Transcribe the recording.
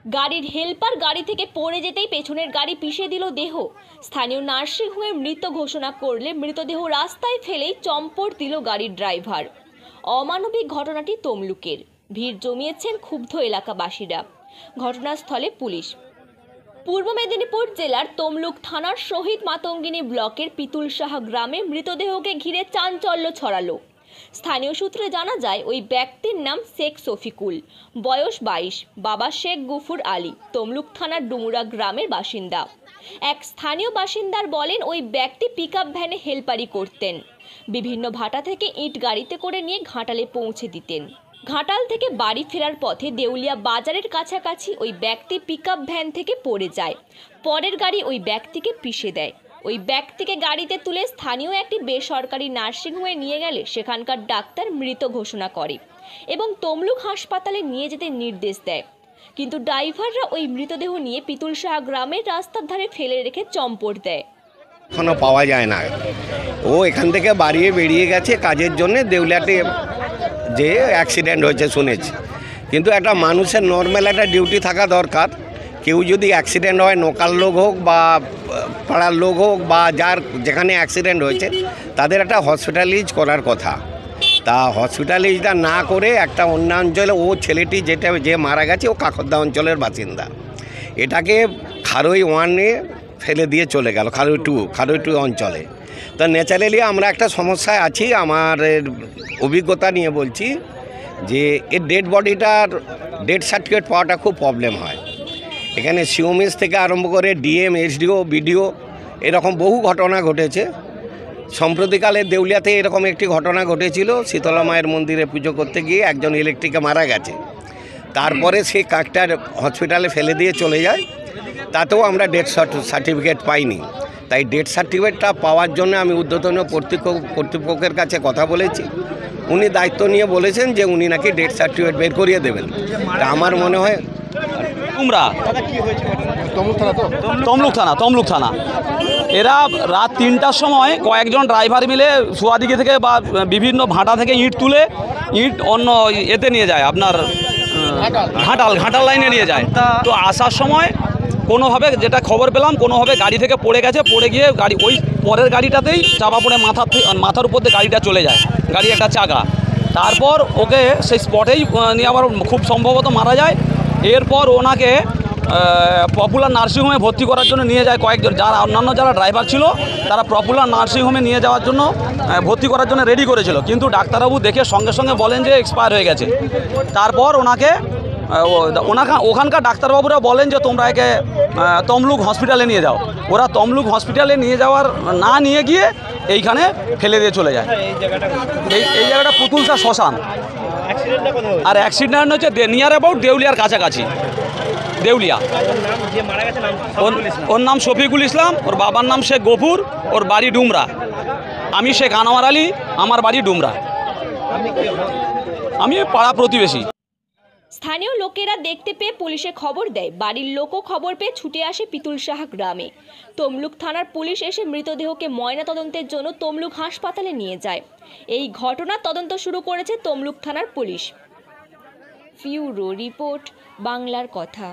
গাড়ির হেলপার গাড়ি থেকে পড়ে যেতেই পেছনের গাড়ি পিষে দিল দেহ। স্থানীয় নার্সিংহোমে মৃত ঘোষণা করলে মৃতদেহ রাস্তায় ফেলেই চম্পট দিল গাড়ির ড্রাইভার। অমানবিক ঘটনাটি তমলুকের। ভিড় জমিয়েছেন ক্ষুব্ধ এলাকাবাসীরা। ঘটনাস্থলে পুলিশ। পূর্ব মেদিনীপুর জেলার তমলুক থানার শহীদ মাতঙ্গিনী ব্লকের পিতুলসাহা গ্রামে মৃতদেহকে ঘিরে চাঞ্চল্য ছড়ালো। স্থানীয় সূত্রে জানা যায় ওই ব্যক্তির নাম শেখ শফিকুল, বয়স 22, বাবা শেখ গফুর আলী, তমলুক থানার ডুমুরা গ্রামের বাসিন্দা। এক স্থানীয় বাসিন্দার বলেন ওই ব্যক্তি পিকআপ ভ্যানে হেলপারি করতেন। বিভিন্ন ভাটা থেকে ইট গাড়িতে করে নিয়ে ঘাটালে পৌঁছে দিতেন। ঘাটাল থেকে বাড়ি ফেরার পথে দেউলিয়া বাজারের কাছাকাছি ওই ব্যক্তি পিকআপ ভ্যান থেকে পড়ে যায়। পরের গাড়ি ওই ব্যক্তিকে পিষে দেয়। ওই ব্যক্তিকে গাড়িতে তুলে স্থানীয় একটি বেসরকারি নার্সিংহোমে নিয়ে গেলে সেখানকার ডাক্তার মৃত ঘোষণা করে এবং তমলুক হাসপাতালে নিয়ে যেতে নির্দেশ দেয়। কিন্তু ড্রাইভাররা ওই মৃতদেহ নিয়ে পিতুলসাহা গ্রামের রাস্তার ধারে ফেলে রেখে চম্পট দেয়। এখনো পাওয়া যায় না। ও এখান থেকে বেরিয়ে গেছে কাজের জন্য, দেউলিয়াতে যে অ্যাক্সিডেন্ট হয়েছে শুনেছি। কিন্তু একটা মানুষের নর্মাল একটা ডিউটি থাকা দরকার। কেউ যদি অ্যাক্সিডেন্ট হয়, লোকাল লোক হোক বা পাড়ার লোক হোক বা যার যেখানে অ্যাক্সিডেন্ট হয়েছে, তাদের একটা হসপিটালাইজ করার কথা। তা হসপিটালাইজটা না করে একটা অন্য অঞ্চলে ও ছেলেটি যে মারা গেছে ও কাকদ্দা অঞ্চলের বাসিন্দা, এটাকে খারুই 1-এ ফেলে দিয়ে চলে গেল, খারুই 2 অঞ্চলে। তো ন্যাচারালি আমরা একটা সমস্যায় আছি। আমার অভিজ্ঞতা নিয়ে বলছি যে এর ডেড বডিটার ডেথ সার্টিফিকেট পাওয়াটা খুব প্রবলেম হয়। এখানে সিওমিস থেকে আরম্ভ করে ডিএম, এসডিও, বিডিও এরকম বহু ঘটনা ঘটেছে। সম্প্রতিকালে দেউলিয়াতে এরকম একটি ঘটনা ঘটেছিল। শীতলা মায়ের মন্দিরে পুজো করতে গিয়ে একজন ইলেকট্রিকে মারা গেছে। তারপরে সে কাকটার হসপিটালে ফেলে দিয়ে চলে যায়। তাতেও আমরা ডেথ সার্টিফিকেট পাইনি। তাই ডেথ সার্টিফিকেটটা পাওয়ার জন্য আমি ঊর্ধ্বতন কর্তৃপক্ষের কাছে কথা বলেছি। উনি দায়িত্ব নিয়ে বলেছেন যে উনি নাকি ডেথ সার্টিফিকেট বের করিয়ে দেবেন। তা আমার মনে হয় তমলুক থানা এরা রাত 3টার সময় কয়েকজন ড্রাইভার মিলে সুয়াদিঘি থেকে বা বিভিন্ন ভাটা থেকে ইট তুলে অন্য এতে নিয়ে যায়, আপনার ঘাটাল লাইনে নিয়ে যায়। তো আসার সময় কোনোভাবে, যেটা খবর পেলাম, কোনোভাবে গাড়ি থেকে পড়ে গেছে। পড়ে গিয়ে গাড়ি ওই পরের গাড়িটাতেই চাপা পড়ে মাথার উপর দিয়ে গাড়িটা চলে যায়, গাড়ি একটা চাকা। তারপর ওকে সেই স্পটেই নিয়ে আবার খুব সম্ভবত মারা যায়। এরপর ওনাকে পপুলার নার্সিংহোমে ভর্তি করার জন্য নিয়ে যায় কয়েকজন, যারা ড্রাইভার ছিল তারা পপুলার নার্সিংহোমে নিয়ে যাওয়ার জন্য ভর্তি করার জন্য রেডি করেছিল। কিন্তু ডাক্তারবাবু দেখে সঙ্গে সঙ্গে বলেন যে এক্সপায়ার হয়ে গেছে। তারপর ওখানকার ডাক্তারবাবুরা বলেন যে তোমরা একে তমলুক হসপিটালে নিয়ে যাও। ওরা তমলুক হসপিটালে নিয়ে যাওয়ার না নিয়ে গিয়ে এইখানে ফেলে দিয়ে চলে যায়। এই জায়গাটা পুতুলসা শ্মশান। আর অ্যাক্সিডেন্ট হচ্ছে নিয়ার অ্যাবাউট দেউলিয়ার কাছাকাছি। দেউলিয়া, ওর নাম শফিকুল ইসলাম, ওর বাবার নাম শেখ গফুর, ওর বাড়ি ডুমরা। আমি শেখ আনোয়ার আলী, আমার বাড়ি ডুমরা। আমি পাড়া প্রতিবেশী। স্থানীয় লোকেরা দেখতে পেয়ে পুলিশে খবর দেয়। বাড়ির লোকও খবর পেয়ে ছুটে আসে পিতুলসাহা গ্রামে। তমলুক থানার পুলিশ এসে মৃতদেহকে ময়নাতদন্তের জন্য তমলুক হাসপাতালে নিয়ে যায়। এই ঘটনার তদন্ত শুরু করেছে তমলুক থানার পুলিশ। ফিউরো রিপোর্ট, বাংলার কথা।